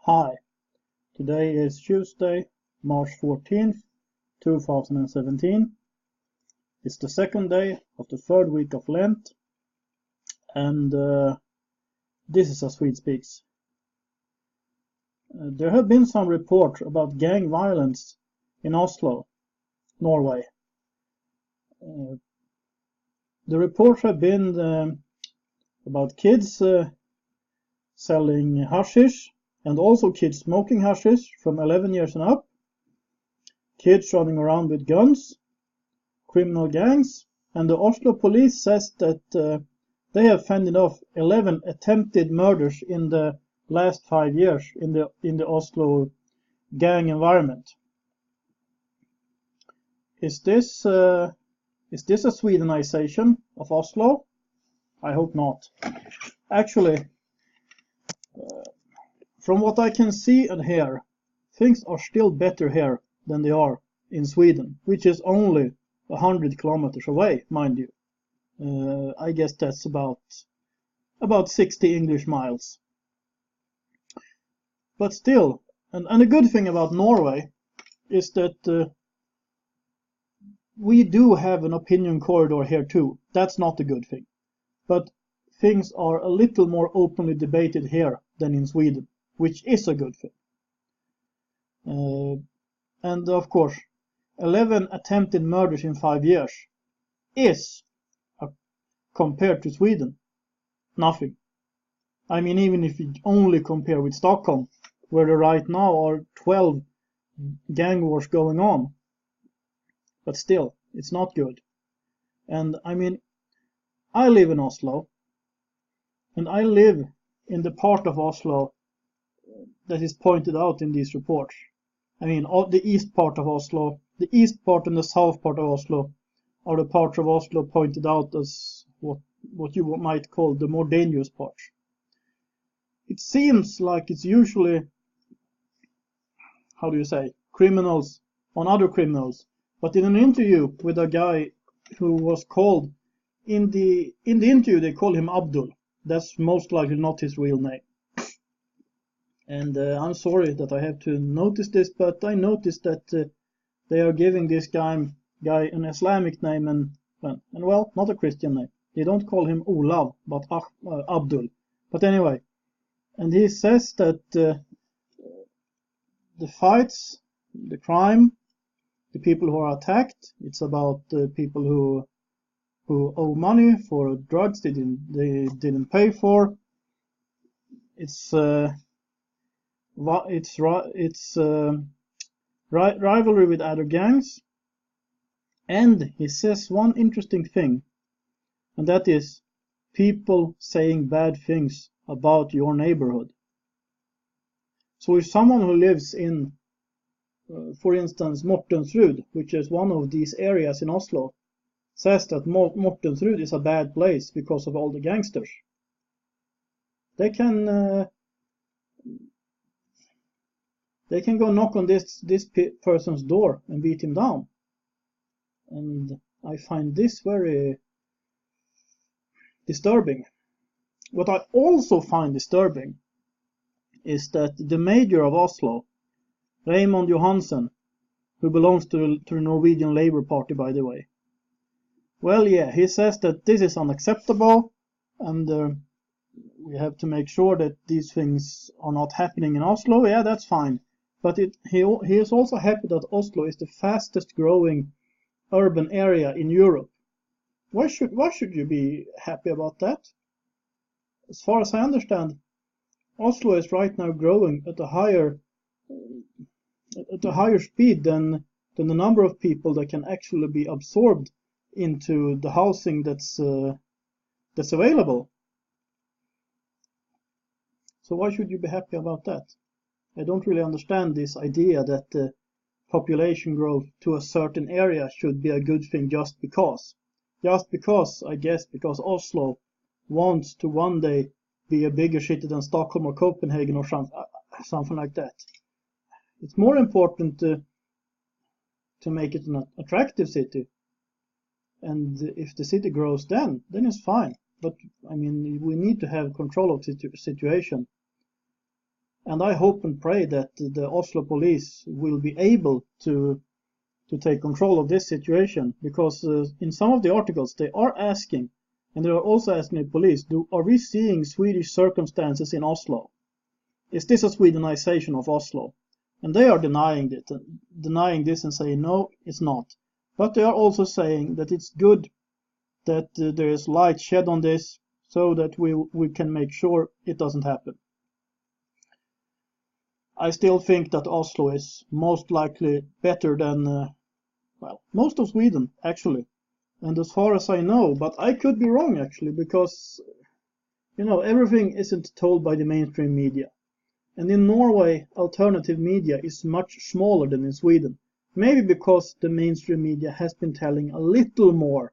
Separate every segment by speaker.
Speaker 1: Hi, today is Tuesday, March 14th, 2017. It's the second day of the third week of Lent, and this is as Swede speaks. There have been some reports about gang violence in Oslo, Norway. The reports have been about kids selling hashish, and also kids smoking hashish from 11 years and up, kids running around with guns, criminal gangs, and the Oslo police says that they have fended off 11 attempted murders in the last 5 years in the Oslo gang environment. Is this a Swedenization of Oslo? I hope not. Actually, from what I can see and hear, things are still better here than they are in Sweden, which is only 100 kilometers away, mind you. I guess that's about 60 English miles. But still, and the good thing about Norway is that we do have an opinion corridor here too. That's not a good thing. But things are a little more openly debated here than in Sweden, which is a good thing. And of course, 11 attempted murders in 5 years is, compared to Sweden, nothing. I mean, even if you only compare with Stockholm, where there right now are 12 gang wars going on. But still, it's not good. And I mean, I live in Oslo, and I live in the part of Oslo that is pointed out in these reports. I mean, the east part of Oslo, the east part and the south part of Oslo are the parts of Oslo pointed out as what you might call the more dangerous parts. It seems like it's usually, how do you say, criminals on other criminals. But in an interview with a guy who was called, in the interview they call him Abdul. That's most likely not his real name. And I'm sorry that I have to notice this, but I noticed that they are giving this guy an Islamic name and well, not a Christian name. They don't call him Olav, but Abdul. But anyway, and he says that the fights, the crime, the people who are attacked, it's about the people who owe money for drugs they didn't pay for. It's rivalry with other gangs. And he says one interesting thing, and that is people saying bad things about your neighborhood. So if someone who lives in, for instance, Mortensrud, which is one of these areas in Oslo, says that Mortensrud is a bad place because of all the gangsters, they can go knock on this person's door and beat him down. And I find this very disturbing. What I also find disturbing is that the mayor of Oslo, Raymond Johansen, who belongs to the Norwegian Labour Party, by the way, well, yeah, he says that this is unacceptable, and we have to make sure that these things are not happening in Oslo. Yeah, that's fine. But he is also happy that Oslo is the fastest growing urban area in Europe. Why should you be happy about that? As far as I understand, Oslo is right now growing at a higher speed than the number of people that can actually be absorbed into the housing that's available. So why should you be happy about that? I don't really understand this idea that population growth to a certain area should be a good thing just because. Just because, I guess, because Oslo wants to one day be a bigger city than Stockholm or Copenhagen or something like that. It's more important to make it an attractive city. And if the city grows then it's fine. But, I mean, we need to have control of the situation. And I hope and pray that the Oslo police will be able to take control of this situation, because in some of the articles they are asking, and they are also asking the police, are we seeing Swedish circumstances in Oslo? Is this a Swedenization of Oslo? And they are denying this and saying no, it's not. But they are also saying that it's good that there is light shed on this, so that we can make sure it doesn't happen. I still think that Oslo is most likely better than most of Sweden, actually. And as far as I know, but I could be wrong actually, because everything isn't told by the mainstream media. And in Norway, alternative media is much smaller than in Sweden. Maybe because the mainstream media has been telling a little more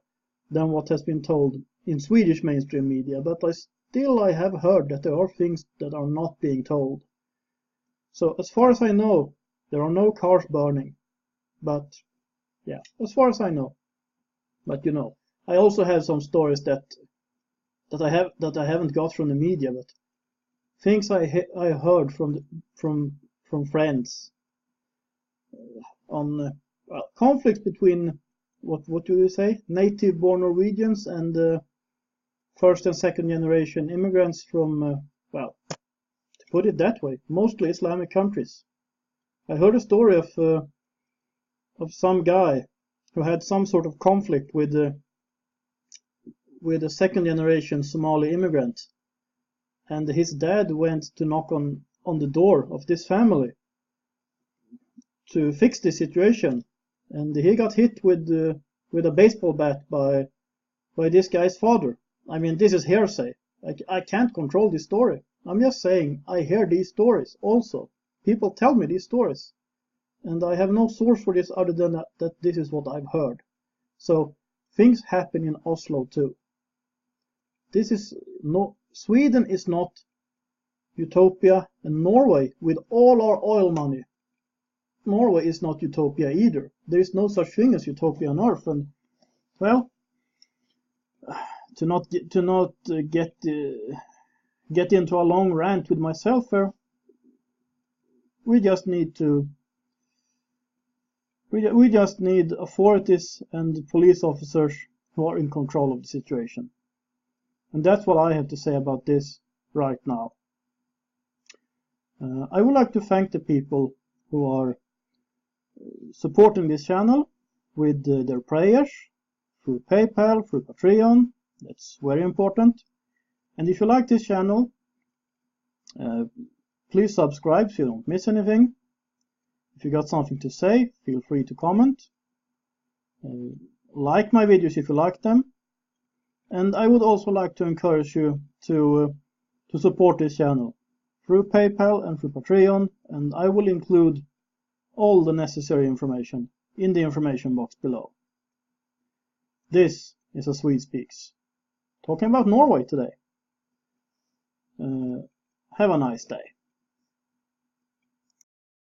Speaker 1: than what has been told in Swedish mainstream media, but I have heard that there are things that are not being told. So as far as I know, there are no cars burning. But yeah, as far as I know. But I also have some stories that I haven't got from the media, but things I heard from friends on conflicts between what do you say, native-born Norwegians and first and second generation immigrants from to put it that way, mostly Islamic countries. I heard a story of some guy who had some sort of conflict with a second generation Somali immigrant, and his dad went to knock on the door of this family to fix the situation, and he got hit with a baseball bat by this guy's father. I mean, this is hearsay. I can't control this story. I'm just saying I hear these stories also. People tell me these stories, and I have no source for this other than that this is what I've heard. So things happen in Oslo too. Sweden is not utopia, and Norway, with all our oil money, Norway is not utopia either. There is no such thing as utopia on earth, and well, to not get into a long rant with myself here, we just need authorities and police officers who are in control of the situation. And that's what I have to say about this right now. I would like to thank the people who are supporting this channel with their prayers through PayPal, through Patreon. That's very important. And if you like this channel, please subscribe so you don't miss anything. If you got something to say, feel free to comment. Like my videos if you like them. And I would also like to encourage you to support this channel through PayPal and through Patreon, and I will include all the necessary information in the information box below. This is a Swede Speaks, talking about Norway today. Have a nice day.